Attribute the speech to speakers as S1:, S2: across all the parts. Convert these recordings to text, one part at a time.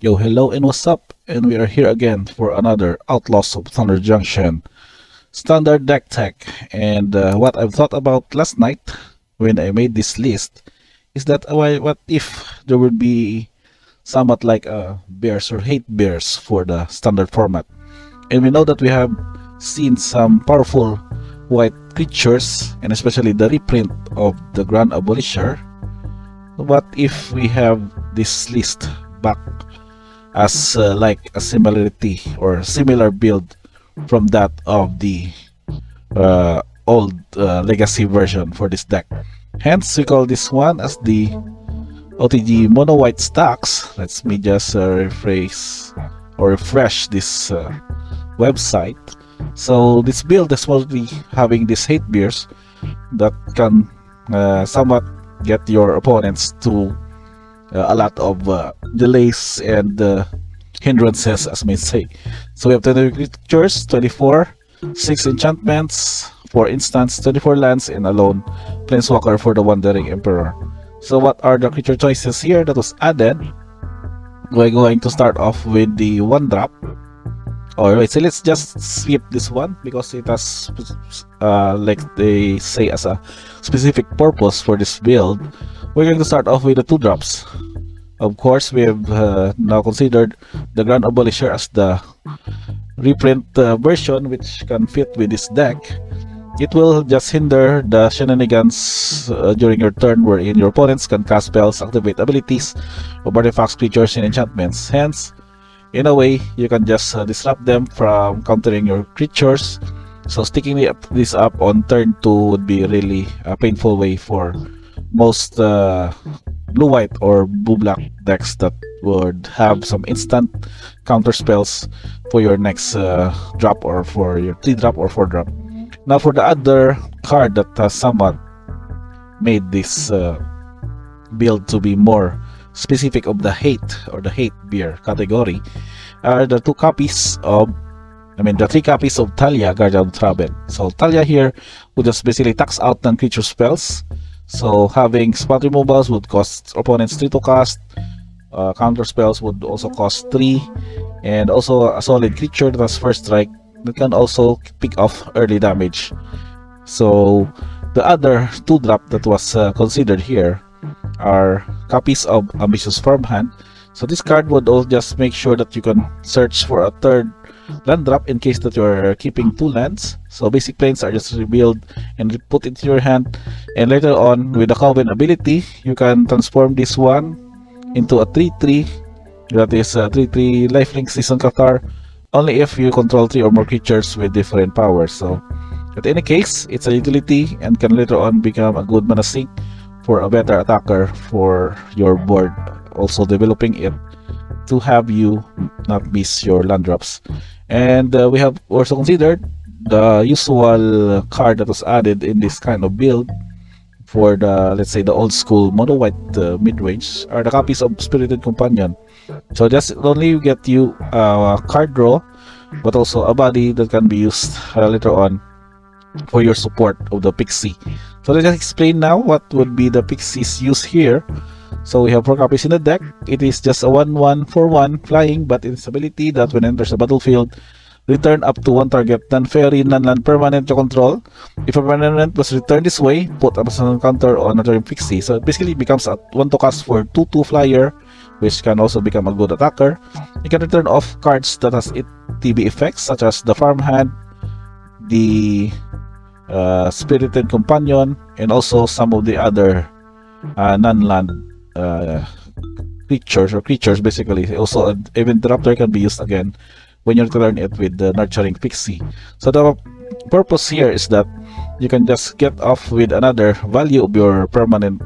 S1: Yo, hello and what's up? And we are here again for another Outlaws of Thunder Junction standard deck tech. And what I've thought about last night when I made this list is that what if there would be somewhat like bears or hate bears for the standard format? And we know that we have seen some powerful white creatures, and especially the reprint of the Grand Abolisher. What if we have this list back as like a similarity or similar build from that of the old legacy version for this deck? Hence, we call this one as the OTG Mono White Stax. Let me just refresh this website. So this build is mostly having these hate beers that can somewhat get your opponents to a lot of delays and hindrances, as may say. So we have 20 creatures, 24, 6 enchantments, 4 instants, 24 lands, and a lone planeswalker for the Wandering Emperor. So what are the creature choices here that was added? We're going to start off with the 1-drop. Alright, so let's just skip this one because it has, like they say, as a specific purpose for this build. We're going to start off with the 2-drops. Of course, we have now considered the Grand Abolisher as the reprint version, which can fit with this deck. It will just hinder the shenanigans during your turn, wherein your opponents can cast spells, activate abilities of artifacts, creatures, and enchantments. Hence, in a way, you can just disrupt them from countering your creatures. So sticking this up on turn 2 would be really a painful way for most blue-white or blue-black decks that would have some instant counter spells for your next drop, or for your 3-drop or 4-drop. Now for the other card that has somewhat made this build to be more specific of the hate or the hate beer category are the 3 copies of Talia, Guardian of Traben. So Talia here would just basically tax out non-creature spells. So having spot removals would cost opponents 3 to cast. Counter spells would also cost 3, and also a solid creature that has first strike that can also pick off early damage. So the other 2-drop that was considered here are copies of Ambitious Farmhand. So this card would all just make sure that you can search for a 3rd land drop in case that you're keeping 2 lands. So basic planes are just revealed and put into your hand, and later on with the Coven ability you can transform this one into a 3/3, that is a 3/3 lifelink season Qatar, only if you control 3 or more creatures with different powers. So in any case, it's a utility and can later on become a good mana sink for a better attacker for your board, also developing it to have you not miss your land drops. And we have also considered the usual card that was added in this kind of build for the, let's say, the old school mono white mid-range are the copies of Spirited Companion. So just only get you a card draw, but also a body that can be used later on for your support of the Pixie. So let's just explain now what would be the Pixie's use here. So we have 4 copies in the deck. It is just a 1/1 for 1 flying, but its ability that when it enters the battlefield, return up to 1 target non-fairy, non-land permanent to control. If a permanent was returned this way, put a personal counter on another Pixie. So it basically becomes a 1 to cast for 2/2 flyer, which can also become a good attacker. You can return off cards that has TB effects, such as the Farmhand, the Spirited Companion, and also some of the other non-land creatures basically. Also even the Raptor can be used again when you return it with the Nurturing Pixie. So the purpose here is that you can just get off with another value of your permanent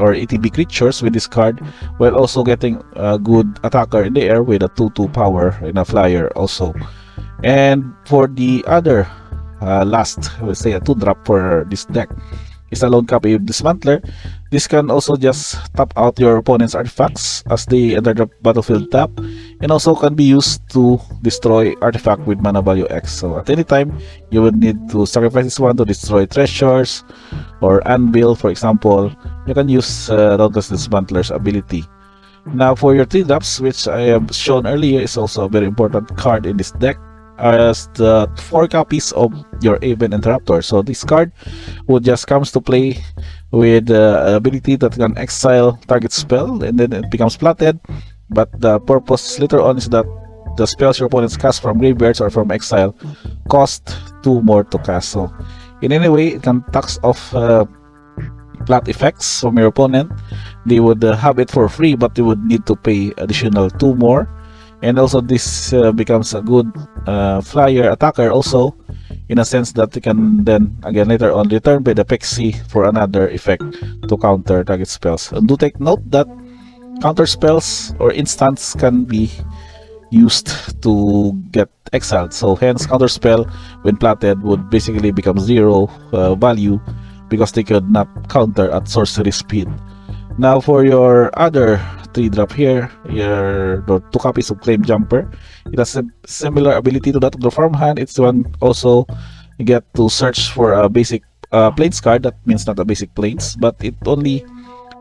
S1: or ETB creatures with this card, while also getting a good attacker in the air with a 2/2 power and a flyer also. And for the other last, let's say a 2-drop for this deck, is a lone copy of Dismantler. This can also just tap out your opponent's artifacts as they enter the battlefield tap, and also can be used to destroy artifact with mana value X. So at any time, you would need to sacrifice this one to destroy treasures or anvil, for example. You can use Dauntless Dismantler's ability. Now for your 3 drops, which I have shown earlier, is also a very important card in this deck, as the 4 copies of your Aven Interruptor. So this card would just comes to play with the ability that can exile target spell, and then it becomes platted. But the purpose later on is that the spells your opponents cast from graveyards or from exile cost 2 more to cast. So in any way, it can tax off plat effects from your opponent. They would have it for free, but they would need to pay additional 2 more. And also this becomes a good flyer attacker also, in a sense that you can then again later on return by the Pixie for another effect to counter target spells. And do take note that counter spells or instants can be used to get exiled, so hence counter spell when platted would basically become 0 value because they could not counter at sorcery speed. Now for your other 3 drop here, your 2 copies of Claim Jumper, it has a similar ability to that of the farmhand. It's one also you get to search for a basic plains card. That means not a basic plains, but it only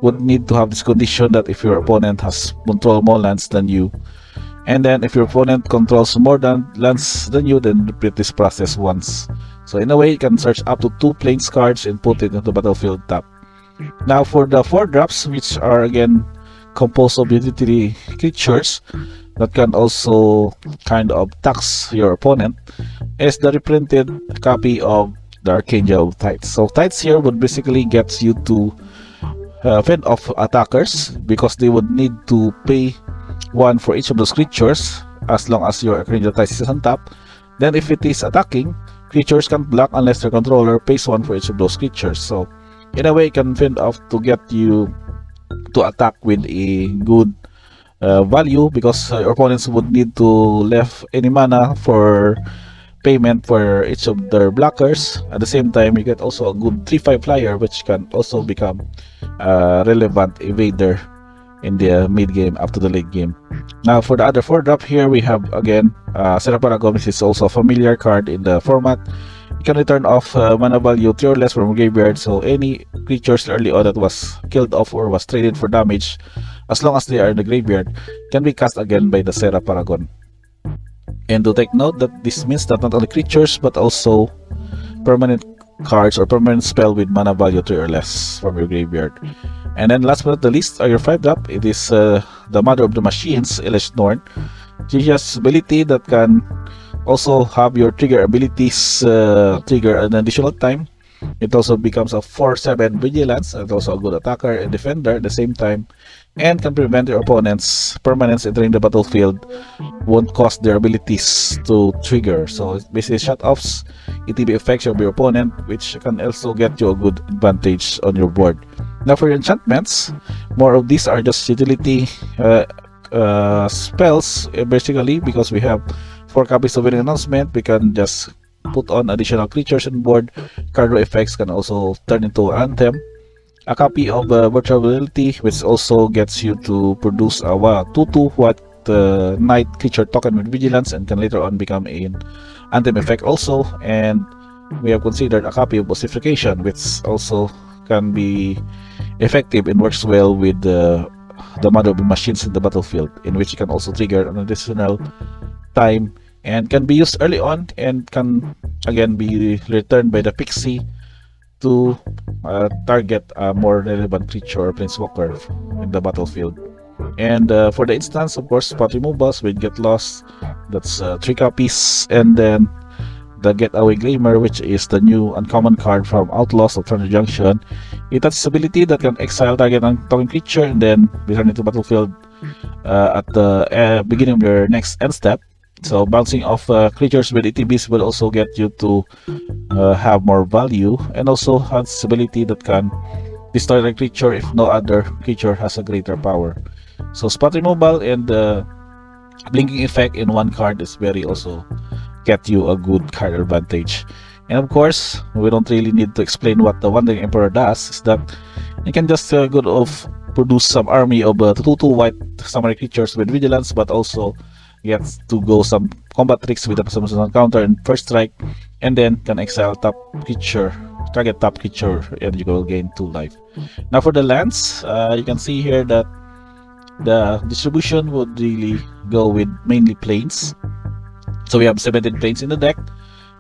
S1: would need to have this condition that if your opponent has control more lands than you, and then if your opponent controls more lands than you, then repeat this process once. So in a way, you can search up to 2 plains cards and put it into the battlefield tap. Now for the 4 drops, which are again composed of utility creatures that can also kind of tax your opponent, is the reprinted copy of the Archangel of Tides. So Tides here would basically get you to fend off attackers because they would need to pay 1 for each of those creatures as long as your Archangel Tides is on top. Then if it is attacking, creatures can't block unless their controller pays 1 for each of those creatures. So in a way, it can fend off to get you to attack with a good value, because your opponents would need to left any mana for payment for each of their blockers. At the same time, you get also a good 3/5 flyer, which can also become a relevant evader in the mid game up to the late game. Now for the other 4 drop here, we have again Seraph Paragon, which is also a familiar card in the format. You can return off mana value 3 or less from graveyard, so any creatures early on that was killed off or was traded for damage, as long as they are in the graveyard, can be cast again by the Seraph Paragon. And to take note that this means that not only creatures but also permanent cards or permanent spell with mana value 3 or less from your graveyard. And then last but not the least are your 5 drop. It is the Mother of the Machines, Elish Norn. She has ability that can also have your trigger abilities trigger an additional time. It also becomes a 4/7 vigilance and also a good attacker and defender at the same time, and can prevent your opponent's permanents entering the battlefield won't cause their abilities to trigger. So it basically shut offs ETB effects of your opponent, which can also get you a good advantage on your board. Now for your enchantments, more of these are just utility spells basically, because we have 4 copies of Winning Announcement. We can just put on additional creatures on board. Card effects can also turn into Anthem. A copy of Virtual Reality, which also gets you to produce a 2/2 Knight creature token with Vigilance and can later on become an Anthem effect also. And we have considered a copy of Ossification, which also can be effective and works well with the Mother of the Machines in the battlefield, in which you can also trigger an additional time and can be used early on and can again be returned by the Pixie to target a more relevant creature or planeswalker in the battlefield. And for the instance, of course, spot removals will get lost. That's 3 copies, and then the Getaway Gleamer, which is the new uncommon card from Outlaws of Junction. It has ability that can exile target token creature and then return it to battlefield at the beginning of your next end step. So bouncing off creatures with ETBs will also get you to have more value, and also has ability that can destroy a creature if no other creature has a greater power. So spot removal and blinking effect in 1 card is very also get you a good card advantage. And of course, we don't really need to explain what the Wandering Emperor does. Is that you can just produce some army of 2/2 white samurai creatures with vigilance, but also gets to go some combat tricks with a summon counter and first strike, and then can exile top creature, target top creature, and you will gain 2 life. Now for the lands, you can see here that The distribution would really go with mainly planes. So we have 17 planes in the deck,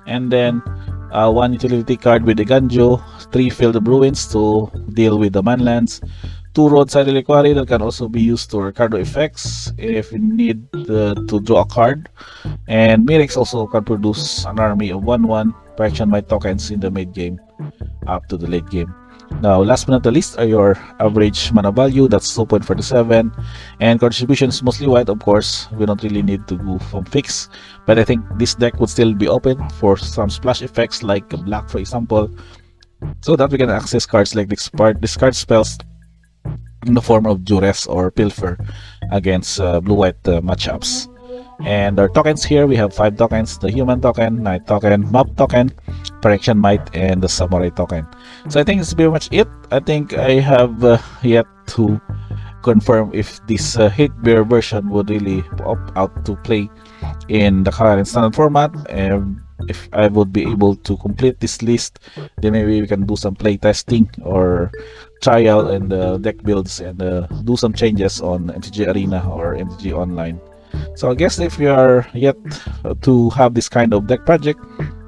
S1: and then one utility card with the Ganjo, 3 Field of Ruins to deal with the manlands, 2 Roadside Reliquary that can also be used to Ricardo effects if you need to draw a card, and Mirix also can produce an army of 1/1 Protection Might tokens in the mid game up to the late game. Now, last but not the least are your average mana value, that's 2.47, and card distribution is mostly white, of course. We don't really need to go from fix, but I think this deck would still be open for some splash effects like black, for example, so that we can access cards like discard spells in the form of Duress or Pilfer against blue-white matchups. And our tokens here, we have 5 tokens: the human token, knight token, mob token, correction might, and the samurai token. So I think it's pretty much it. I think I have yet to confirm if this hate bear version would really pop out to play in the current standard format, and if I would be able to complete this list, then maybe we can do some play testing or trial and deck builds, and do some changes on MTG Arena or MTG Online. So I guess if you are yet to have this kind of deck project,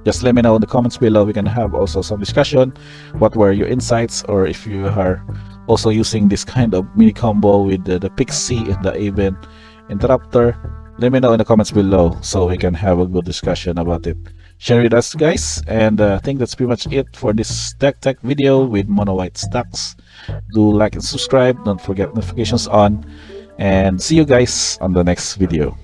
S1: just let me know in the comments below. We can have also some discussion. What were your insights, or if you are also using this kind of mini combo with the Pixie and the Aven Interrupter, let me know in the comments below so we can have a good discussion about it. Share with us, guys, and I think that's pretty much it for this deck tech video with Mono White Stax. Do like and subscribe, don't forget notifications on, and see you guys on the next video.